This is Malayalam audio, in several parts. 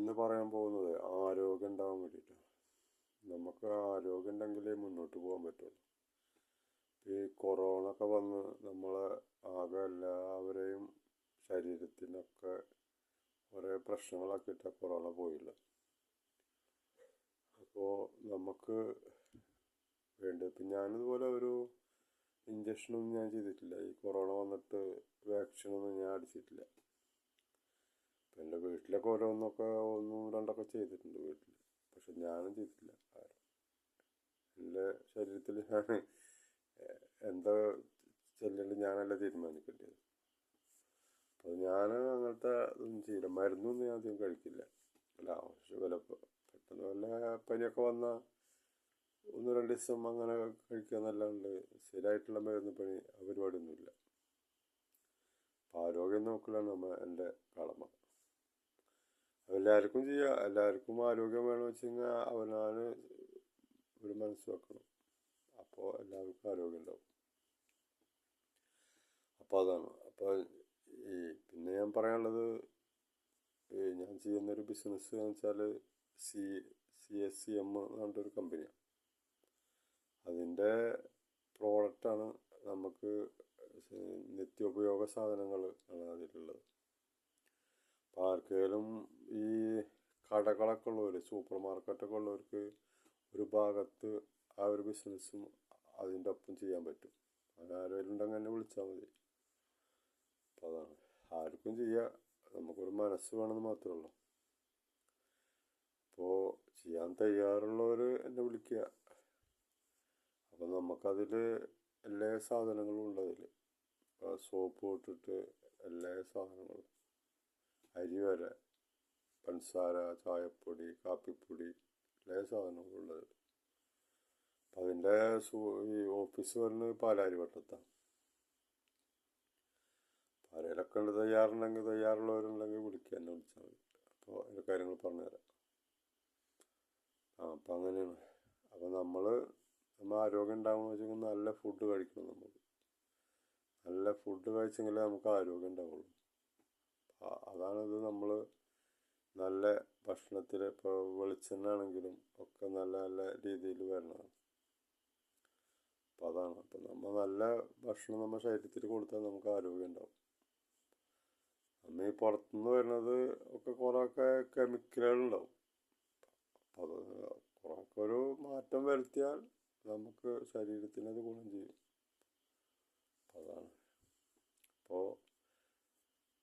ഇന്ന് പറയാൻ പോകുന്നത് ആരോഗ്യം ഉണ്ടാവാൻ വേണ്ടിയിട്ടാണ്. നമുക്ക് ആരോഗ്യം ഉണ്ടെങ്കിലേ മുന്നോട്ട് പോകാൻ പറ്റുള്ളൂ. ഈ കൊറോണ ഒക്കെ വന്ന് നമ്മളെ ആകെ എല്ലാവരെയും ശരീരത്തിനൊക്കെ കുറേ പ്രശ്നങ്ങളാക്കിയിട്ടാണ് കൊറോണ പോയില്ല. അപ്പോൾ നമുക്ക് വേണ്ടത് ഇപ്പം ഞാനിതുപോലെ ഒരു ഇഞ്ചക്ഷനൊന്നും ഞാൻ ചെയ്തിട്ടില്ല. ഈ കൊറോണ വന്നിട്ട് വാക്സിനൊന്നും ഞാൻ അടിച്ചിട്ടില്ല. അപ്പം എൻ്റെ വീട്ടിലൊക്കെ ഓരോന്നൊക്കെ ഒന്നും രണ്ടൊക്കെ ചെയ്തിട്ടുണ്ട് വീട്ടിൽ. പക്ഷെ ഞാനും ചെയ്തിട്ടില്ല. എൻ്റെ ശരീരത്തിൽ ഞാൻ എന്താ ചെല്ലേണ്ടത് ഞാനല്ല തീരുമാനിക്കേണ്ടത്. അപ്പോൾ ഞാൻ അങ്ങനത്തെ ഒന്നും ചെയ്യില്ല. മരുന്നൊന്നും ഞാൻ അധികം കഴിക്കില്ല. അല്ല ആവശ്യം പെട്ടെന്ന് വല്ല പനിയൊക്കെ വന്നാൽ 1-2 ദിവസം അങ്ങനെ കഴിക്കുക എന്നല്ലാണ്ട് സ്ഥിരമായിട്ടുള്ള മരുന്ന് പണി ആ പരിപാടിയൊന്നുമില്ല. അപ്പം ആരോഗ്യം നോക്കലാണ് എൻ്റെ കടമ. എല്ലാവർക്കും ചെയ്യാം. എല്ലാവർക്കും ആരോഗ്യം വേണമെന്ന് വെച്ച് കഴിഞ്ഞാൽ അവനാണ് ഒരു മനസ്സ് വെക്കണം. അപ്പോൾ എല്ലാവർക്കും ആരോഗ്യം ഉണ്ടാവും. അപ്പോൾ അതാണ്. അപ്പോൾ പിന്നെ ഞാൻ പറയാനുള്ളത്, ഞാൻ ചെയ്യുന്നൊരു ബിസിനസ് എന്ന് വെച്ചാൽ CSCM എന്ന് പറഞ്ഞിട്ടൊരു കമ്പനിയാണ്. അതിൻ്റെ പ്രോഡക്റ്റാണ് നമുക്ക് നിത്യോപയോഗ സാധനങ്ങൾ ആണ് അതിലുള്ളത്. അപ്പോൾ ആർക്കെങ്കിലും ഈ കടകളൊക്കെ ഉള്ളവർ, സൂപ്പർ മാർക്കറ്റൊക്കെ ഉള്ളവർക്ക് ഒരു ഭാഗത്ത് ആ ഒരു ബിസിനസ്സും അതിൻ്റെ ഒപ്പം ചെയ്യാൻ പറ്റും. അതാരെങ്കിലും ഉണ്ടെങ്കിൽ എന്നെ വിളിച്ചാൽ മതി. അപ്പോൾ അതാണ്, ആർക്കും ചെയ്യാം. നമുക്കൊരു മനസ്സ് വേണമെന്ന് മാത്രമേ ഉള്ളൂ. അപ്പോൾ ചെയ്യാൻ തയ്യാറുള്ളവർ എന്നെ വിളിക്കുക. അപ്പം നമുക്കതിൽ എല്ലാ സാധനങ്ങളും ഉള്ളതിൽ സോപ്പ് തൊട്ടിട്ട് എല്ലാ സാധനങ്ങളും, അരി വരെ, പഞ്ചസാര, ചായപ്പൊടി, കാപ്പിപ്പൊടി, എല്ലാ സാധനങ്ങളും ഉള്ളത്. അപ്പം അതിൻ്റെ ഈ ഓഫീസ് വരുന്നത് പാലാരിവട്ടത്താണ്. പാലയിലൊക്കെ ഉണ്ട്. തയ്യാറുള്ളവരുണ്ടെങ്കിൽ വിളിക്കുക, എന്നെ വിളിച്ചാൽ മതി. അപ്പോൾ അതിൻ്റെ കാര്യങ്ങൾ പറഞ്ഞുതരാം. അപ്പം അങ്ങനെയാണ്. അപ്പം നമ്മൾ ആരോഗ്യം ഉണ്ടാകുമെന്ന് വെച്ചാൽ നല്ല ഫുഡ് കഴിക്കണം. നമുക്ക് നല്ല ഫുഡ് കഴിച്ചെങ്കിലേ നമുക്ക് ആരോഗ്യം ഉണ്ടാവുള്ളൂ. അതാണിത്. നമ്മൾ നല്ല ഭക്ഷണത്തിൽ ഇപ്പോൾ വെളിച്ചെണ്ണ ആണെങ്കിലും ഒക്കെ നല്ല നല്ല രീതിയിൽ വരണതാണ്. അപ്പോൾ അതാണ്. അപ്പം നമ്മൾ നല്ല ഭക്ഷണം നമ്മുടെ ശരീരത്തിൽ കൊടുത്താൽ നമുക്ക് ആരോഗ്യം ഉണ്ടാവും. നമ്മൾ ഈ പുറത്തുനിന്ന് വരുന്നത് ഒക്കെ കുറേയൊക്കെ കെമിക്കലുകളുണ്ടാവും. അപ്പോൾ അത് കുറേയൊക്കെ ഒരു മാറ്റം വരുത്തിയാൽ നമുക്ക് ശരീരത്തിനത് ഗുണം ചെയ്യും. അതാണ്. അപ്പോൾ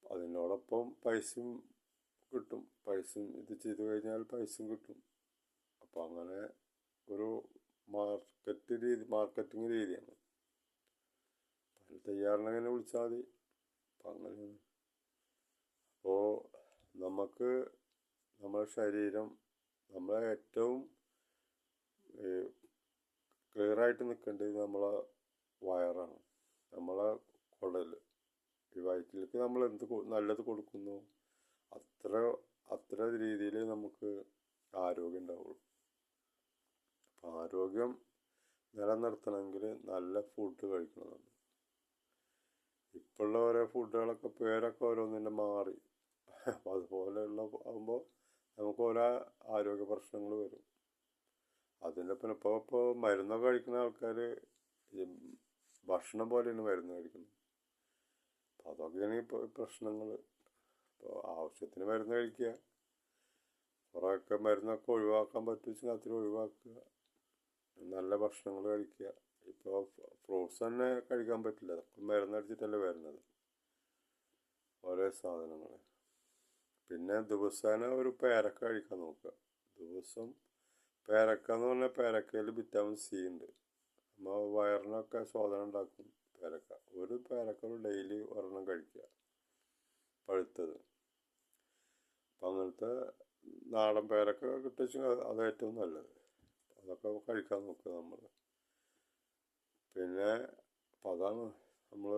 അതിനോടൊപ്പം പൈസയും കിട്ടും. ഇത് ചെയ്ത് കഴിഞ്ഞാൽ പൈസയും കിട്ടും. അപ്പോൾ അങ്ങനെ ഒരു മാർക്കറ്റിംഗ് രീതിയാണ്. അതിന് തയ്യാറുണ്ടെങ്കിൽ വിളിച്ചാൽ മതി. അപ്പം അങ്ങനെയാണ്. അപ്പോൾ നമുക്ക് നമ്മുടെ ശരീരം, നമ്മളെ ഏറ്റവും ക്ലിയറായിട്ട് നിൽക്കേണ്ടത് നമ്മളെ വയറാണ്, നമ്മളെ കുടൽ. ഈ വയറ്റിലേക്ക് നമ്മൾ എന്ത് നല്ലത് കൊടുക്കുന്നു അത്ര രീതിയിൽ നമുക്ക് ആരോഗ്യം ഉണ്ടാവുള്ളൂ. അപ്പം ആരോഗ്യം നിലനിർത്തണമെങ്കിൽ നല്ല ഫുഡ് കഴിക്കണം. ഇപ്പോഴുള്ള ഓരോ ഫുഡുകളൊക്കെ പേരൊക്കെ ഓരോന്നിൻ്റെ മാറി. അപ്പം അതുപോലെയുള്ള ആകുമ്പോൾ നമുക്ക് ഓരോ ആരോഗ്യ പ്രശ്നങ്ങൾ വരും. അതിൻ്റെ പിന്നെ ഇപ്പോൾ മരുന്നൊക്കെ കഴിക്കുന്ന ആൾക്കാർ ഭക്ഷണം പോലെയാണ് മരുന്ന് കഴിക്കുന്നത്. അപ്പോൾ അതൊക്കെയാണ് ഇപ്പോൾ പ്രശ്നങ്ങൾ. അപ്പോൾ ആവശ്യത്തിന് മരുന്ന് കഴിക്കുക. കുറേയൊക്കെ മരുന്നൊക്കെ ഒഴിവാക്കാൻ പറ്റുമെങ്കിൽ അത്ര ഒഴിവാക്കുക. നല്ല ഭക്ഷണങ്ങൾ കഴിക്കുക. ഇപ്പോൾ ഫ്രൂട്ട്സ് തന്നെ കഴിക്കാൻ പറ്റില്ല. അതൊക്കെ മരുന്നടിച്ചിട്ടല്ലേ വരുന്നത് ഓരോ സാധനങ്ങൾ. പിന്നെ ദിവസേന ഒരു പേരക്ക കഴിക്കാൻ നോക്കുക. ദിവസം പേരക്ക എന്ന് പറഞ്ഞാൽ പേരക്കയിൽ വിറ്റാമിൻ C ഉണ്ട്. നമ്മൾ വയറിനൊക്കെ ശോധന ഉണ്ടാക്കും പേരക്ക. ഒരു പേരക്ക ഡെയിലി ഒരെണ്ണം കഴിക്കുക, പഴുത്തത്. അപ്പം അങ്ങനത്തെ നാടൻ പേരക്ക കിട്ടുവെച്ചാൽ അത് ഏറ്റവും നല്ലത്. അതൊക്കെ കഴിക്കാൻ നോക്കുക നമ്മൾ. പിന്നെ അപ്പം അതാണ് നമ്മൾ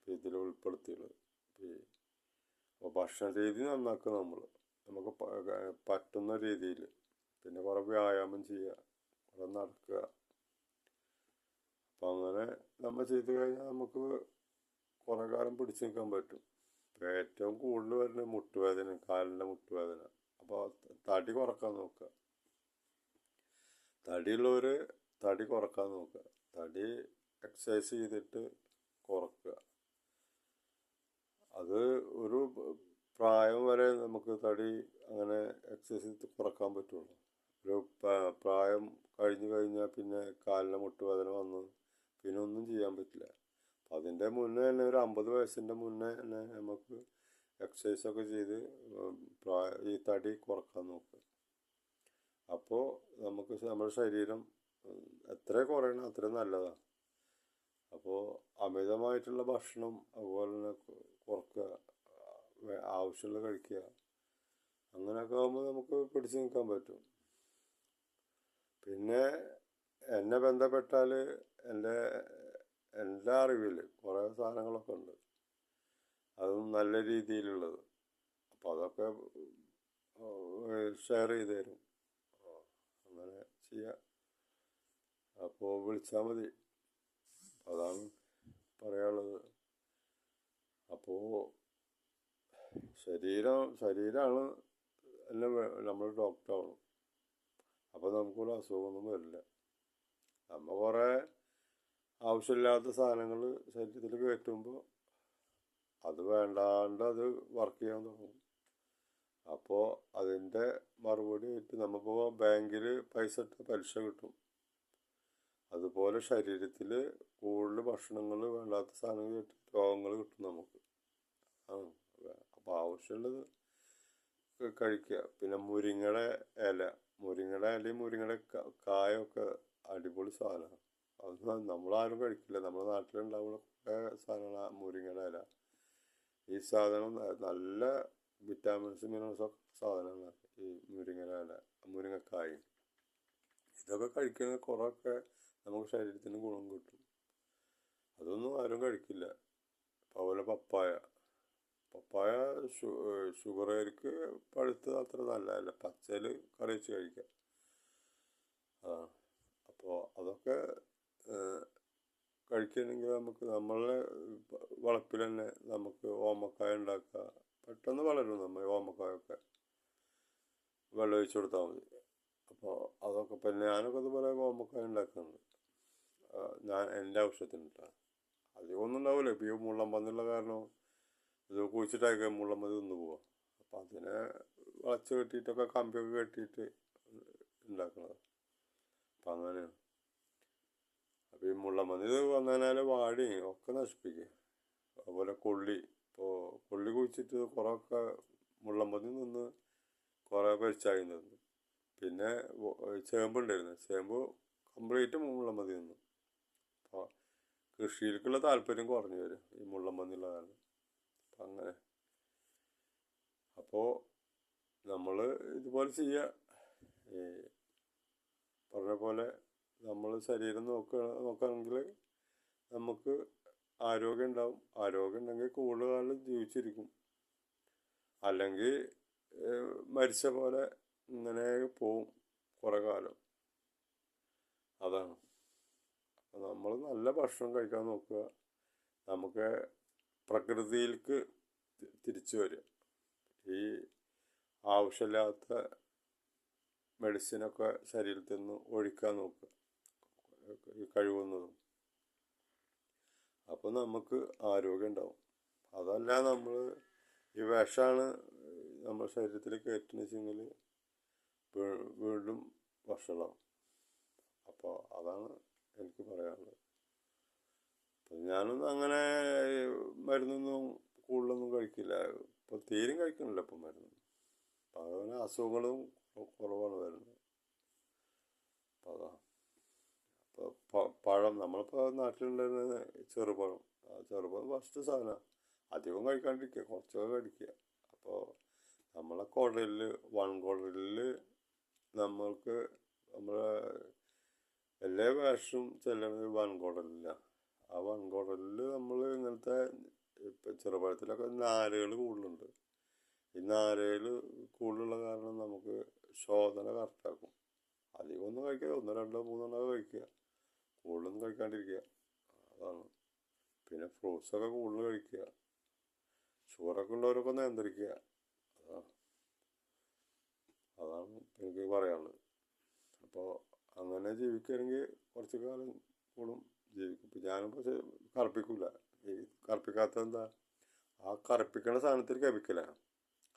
ഇതിൽ ഉൾപ്പെടുത്തിയുള്ളത്. അപ്പോൾ ഭക്ഷണ രീതി നന്നാക്കുക നമുക്ക് പറ്റുന്ന രീതിയിൽ. പിന്നെ കുറേ വ്യായാമം ചെയ്യുക, കുറേ നടക്കുക. അപ്പം അങ്ങനെ നമ്മൾ ചെയ്ത് കഴിഞ്ഞാൽ നമുക്ക് കുറേ കാലം പിടിച്ചു നിൽക്കാൻ പറ്റും. ഇപ്പോൾ ഏറ്റവും കൂടുതൽ വരുന്നത് മുട്ടുവേദന, കാലിൻ്റെ മുട്ടുവേദന. അപ്പോൾ തടി കുറക്കാൻ നോക്കുക. തടിയുള്ളവർ തടി കുറക്കാൻ നോക്കുക. തടി എക്സസൈസ് ചെയ്തിട്ട് കുറക്കുക. അത് ഒരു പ്രായം വരെ നമുക്ക് തടി അങ്ങനെ എക്സസൈസ് ചെയ്ത് കുറക്കാൻ പറ്റുള്ളൂ. ഒരു പ്രായം കഴിഞ്ഞു കഴിഞ്ഞാൽ പിന്നെ കാലിൻ്റെ മുട്ടുവേദന വന്ന് പിന്നെ ഒന്നും ചെയ്യാൻ പറ്റില്ല. അപ്പം അതിൻ്റെ മുന്നേ തന്നെ ഒരു 50 വയസ്സിൻ്റെ മുന്നേ തന്നെ നമുക്ക് എക്സസൈസൊക്കെ ചെയ്ത് ഈ തടി കുറക്കാൻ നോക്കുക. അപ്പോൾ നമുക്ക് നമ്മുടെ ശരീരം എത്ര കുറയണം അത്രയും നല്ലതാണ്. അപ്പോൾ അമിതമായിട്ടുള്ള ഭക്ഷണം അതുപോലെ തന്നെ കുറക്കുക, ആവശ്യമുള്ള കഴിക്കുക. അങ്ങനെയൊക്കെ ആകുമ്പോൾ നമുക്ക് പിടിച്ചു നിൽക്കാൻ പറ്റും. പിന്നെ എന്നെ ബന്ധപ്പെട്ടാൽ എൻ്റെ അറിവിൽ കുറേ സാധനങ്ങളൊക്കെ ഉണ്ട്, അതും നല്ല രീതിയിലുള്ളത്. അപ്പോൾ അതൊക്കെ ഷെയർ ചെയ്ത് തരും. അങ്ങനെ ചെയ്യാം. അപ്പോൾ വിളിച്ചാൽ മതി. അതാണ് പറയാനുള്ളത്. അപ്പോൾ ശരീരമാണ് എല്ലാം നമ്മൾ ഡോക്ടറാവണം. അപ്പോൾ നമുക്കൊരു അസുഖമൊന്നും വരില്ല. നമ്മൾ കുറേ ആവശ്യമില്ലാത്ത സാധനങ്ങൾ ശരീരത്തിൽ കയറ്റുമ്പോൾ അത് വേണ്ടാണ്ട് അത് വർക്ക് ചെയ്യാൻ തുടങ്ങും. അപ്പോൾ അതിൻ്റെ മറുപടി ആയിട്ട് നമ്മളിപ്പോൾ ബാങ്കിൽ പൈസ ഇട്ട് പലിശ കിട്ടും. അതുപോലെ ശരീരത്തിൽ കൂടുതൽ ഭക്ഷണങ്ങൾ വേണ്ടാത്ത സാധനങ്ങൾ കിട്ടും, രോഗങ്ങൾ കിട്ടും നമുക്ക്. അപ്പോൾ ആവശ്യമുള്ളത് കഴിക്കുക. പിന്നെ മുരിങ്ങയുടെ ഇലയും മുരിങ്ങയുടെ കായൊക്കെ അടിപൊളി സാധനമാണ്. അത് നമ്മളാരും കഴിക്കില്ല. നമ്മുടെ നാട്ടിലുണ്ടാവുന്ന കുറേ സാധനങ്ങളാണ് മുരിങ്ങയുടെ ഇല. ഈ സാധനം നല്ല വിറ്റാമിൻസ് മിനറൽസൊക്കെ സാധനമാണ് ഈ മുരിങ്ങയുടെ ഇല, മുരിങ്ങക്കായും. ഇതൊക്കെ കഴിക്കുന്നത് കുറേയൊക്കെ നമുക്ക് ശരീരത്തിന് ഗുണം കിട്ടും. അതൊന്നും ആരും കഴിക്കില്ല. അതുപോലെ പപ്പായ ഷുഗറുകാർക്ക് പഴുത്തത് അത്ര നല്ലതല്ല, പച്ചയിൽ കറി വെച്ച് കഴിക്കാം. അപ്പോൾ അതൊക്കെ കഴിക്കുകയാണെങ്കിൽ നമുക്ക് നമ്മളെ വളപ്പിൽ തന്നെ നമുക്ക് ഓമക്കായ ഉണ്ടാക്കുക. പെട്ടെന്ന് വളരും നമ്മൾ ഓമക്കായൊക്കെ. വെള്ളം ഒഴിച്ച് കൊടുത്താൽ മതി. അപ്പോൾ അതൊക്കെ പിന്നെ ഞാനൊക്കെ അതുപോലെ ഓമക്കായ ഉണ്ടാക്കുന്നുണ്ട്. ഞാൻ എൻ്റെ ആവശ്യത്തിന് ഇട്ടാണ്. അധികമൊന്നും ഉണ്ടാവില്ല. ഇപ്പോൾ ഈ മുള്ളം പന്നിയുള്ള കാരണം ഇത് കുഴിച്ചിട്ടൊക്കെ മുള്ളം പന്നി തിന്നു പോവാം. അപ്പം അതിനെ വളച്ച് കെട്ടിയിട്ടൊക്കെ കമ്പിയൊക്കെ കെട്ടിയിട്ട് ഉണ്ടാക്കുന്നത്. അപ്പം അങ്ങനെയാണ്. അപ്പോൾ ഈ മുള്ളം പന്നി ഇത് വന്നതിനാൽ വാഴയും ഒക്കെ നശിപ്പിക്കുക. അതുപോലെ കൊള്ളി കുഴിച്ചിട്ട് കുറേയൊക്കെ മുള്ളം പന്നി നിന്ന് കുറേ പരിച്ചായി നിന്നു. പിന്നെ ചേമ്പുണ്ടായിരുന്നു, ചേമ്പ് കംപ്ലീറ്റ് മുള്ളം പന്നി നിന്നു. അപ്പോൾ കൃഷിയിലേക്കുള്ള താല്പര്യം കുറഞ്ഞു വരും ഈ മുള്ളം പന്നിയുള്ള കാരണം. അപ്പം അങ്ങനെ. അപ്പോൾ നമ്മൾ ഇതുപോലെ ചെയ്യുക. ഈ പറഞ്ഞ പോലെ നമ്മൾ ശരീരം നോക്കുകയാണെങ്കിൽ നമുക്ക് ആരോഗ്യം ഉണ്ടാവും. ആരോഗ്യം ഉണ്ടെങ്കിൽ കൂടുതൽ കാലം ജീവിച്ചിരിക്കും. അല്ലെങ്കിൽ മരിച്ച പോലെ ഇങ്ങനെ പോവും കുറേ കാലം. അതാണ്. അപ്പം നമ്മൾ നല്ല ഭക്ഷണം കഴിക്കാൻ നോക്കുക. നമുക്ക് പ്രകൃതിയിലേക്ക് തിരിച്ചു വരിക. ഈ ആവശ്യമില്ലാത്ത മെഡിസിനൊക്കെ ശരീരത്തിൽ നിന്ന് ഒഴിക്കാൻ നോക്കുക ഈ കഴിവുന്നതും. അപ്പോൾ നമുക്ക് ആരോഗ്യം ഉണ്ടാവും. അതല്ല നമ്മൾ ഈ വിഷമാണ് നമ്മുടെ ശരീരത്തിൽ കയറ്റുന്ന വെച്ചെങ്കിൽ വീണ്ടും വഷളാവും. അപ്പോൾ അതാണ് എനിക്ക് പറയാനുള്ളത്. അപ്പം ഞാനൊന്നും അങ്ങനെ മരുന്നൊന്നും കൂടുതലൊന്നും കഴിക്കില്ല. ഇപ്പം തീരും കഴിക്കണില്ല ഇപ്പം മരുന്ന്. അപ്പം അങ്ങനെ അസുഖങ്ങളും കുറവാണ് വരുന്നത്. അപ്പം അതാണ്. അപ്പോൾ പഴം നമ്മളിപ്പോൾ നാട്ടിലുണ്ടായിരുന്ന ചെറുപഴം, ചെറുപഴം ഫസ്റ്റ് സാധനമാണ്. അധികം കഴിക്കാണ്ടിരിക്കുക, കുറച്ചൊക്കെ കഴിക്കുക. അപ്പോൾ നമ്മളെ വൻകുടലിൽ നമ്മൾക്ക് നമ്മളെ എല്ലാ വേഷവും ചെല്ലുന്നത് വൻകുടലിലാണ്. ആ വൻകുടലിൽ നമ്മൾ ഇങ്ങനത്തെ ഇപ്പം ചെറുപഴത്തിലൊക്കെ നാരുകൾ കൂടുതലുണ്ട്. ഈ നാരുകൾ കൂടുതലുള്ള കാരണം നമുക്ക് ശോധന കറക്റ്റാക്കും. അധികമൊന്നും കഴിക്കുക, 1, 2, 3 കഴിക്കുക, കൂടുതലൊന്നും കഴിക്കാണ്ടിരിക്കുക. അതാണ്. പിന്നെ ഫ്രൂട്ട്സൊക്കെ കൂടുതൽ കഴിക്കുക. ഷുഗറൊക്കെ ഉള്ളവരൊക്കെ നിയന്ത്രിക്കുക. അതാണ് അതാണ് എനിക്ക് പറയാനുള്ളത്. അപ്പോൾ അങ്ങനെ ജീവിക്കുകയാണെങ്കിൽ കുറച്ച് കാലം കൂടും ജീവിക്കും. ഇപ്പം ഞാനിപ്പോൾ കറുപ്പിക്കില്ല. ഈ കറുപ്പിക്കാത്ത എന്താ, ആ കറുപ്പിക്കണ സാധനത്തിൽ കെമിക്കലാണ്.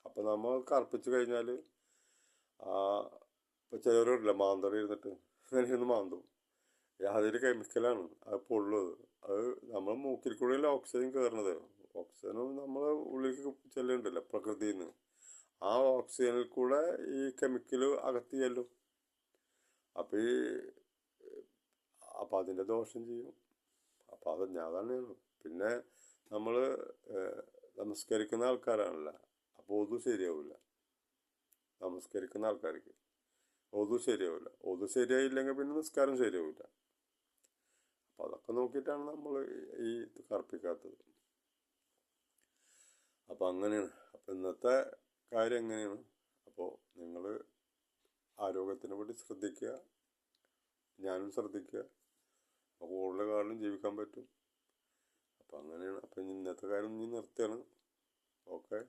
അപ്പം നമ്മൾ കറുപ്പിച്ച് കഴിഞ്ഞാൽ ഇപ്പോൾ ചിലവരില്ല മാന്തറി ഇരുന്നിട്ട് അങ്ങനെ ഇരുന്ന് മാന്തും. അതിൽ കെമിക്കലാണ്, അത് പൊള്ളുന്നത്. അത് നമ്മൾ മൂക്കിൽ കൂടെയല്ല ഓക്സിജൻ കയറണത്. ഓക്സിജനും നമ്മളെ ഉള്ളിലേക്ക് ചെല്ലുന്നുണ്ടല്ലോ പ്രകൃതിയിൽ നിന്ന്. ആ ഓക്സിജനിൽ കൂടെ ഈ കെമിക്കൽ അകത്ത് ചെല്ലും. അപ്പം അപ്പം അതിൻ്റെ ദോഷം ചെയ്യും. അപ്പം അത് അതാണ്. പിന്നെ നമ്മൾ നമസ്കരിക്കുന്ന ആൾക്കാരാണല്ലോ, അപ്പോൾ ഒതു ശരിയാവില്ല. നമസ്കരിക്കുന്ന ആൾക്കാർക്ക് ഒതു ശരിയാവില്ല. ഒതു ശരിയായില്ലെങ്കിൽ പിന്നെ നിസ്കാരം ശരിയാവില്ല. അപ്പം അതൊക്കെ നോക്കിയിട്ടാണ് നമ്മൾ ഈ കറുപ്പിക്കാത്തത്. അപ്പം അങ്ങനെയാണ്. അപ്പം ഇന്നത്തെ കാര്യം എങ്ങനെയാണ്. അപ്പോൾ നിങ്ങൾ ആരോഗ്യത്തിനെ പറ്റി ശ്രദ്ധിക്കുക, ഞാനും ശ്രദ്ധിക്കുക. അപ്പോൾ കൂടുതൽ കാലം ജീവിക്കാൻ പറ്റും. അപ്പം അങ്ങനെയാണ്. അപ്പം ഇന്നത്തെ കാര്യം നിർത്തുകയാണ്. ഓക്കെ.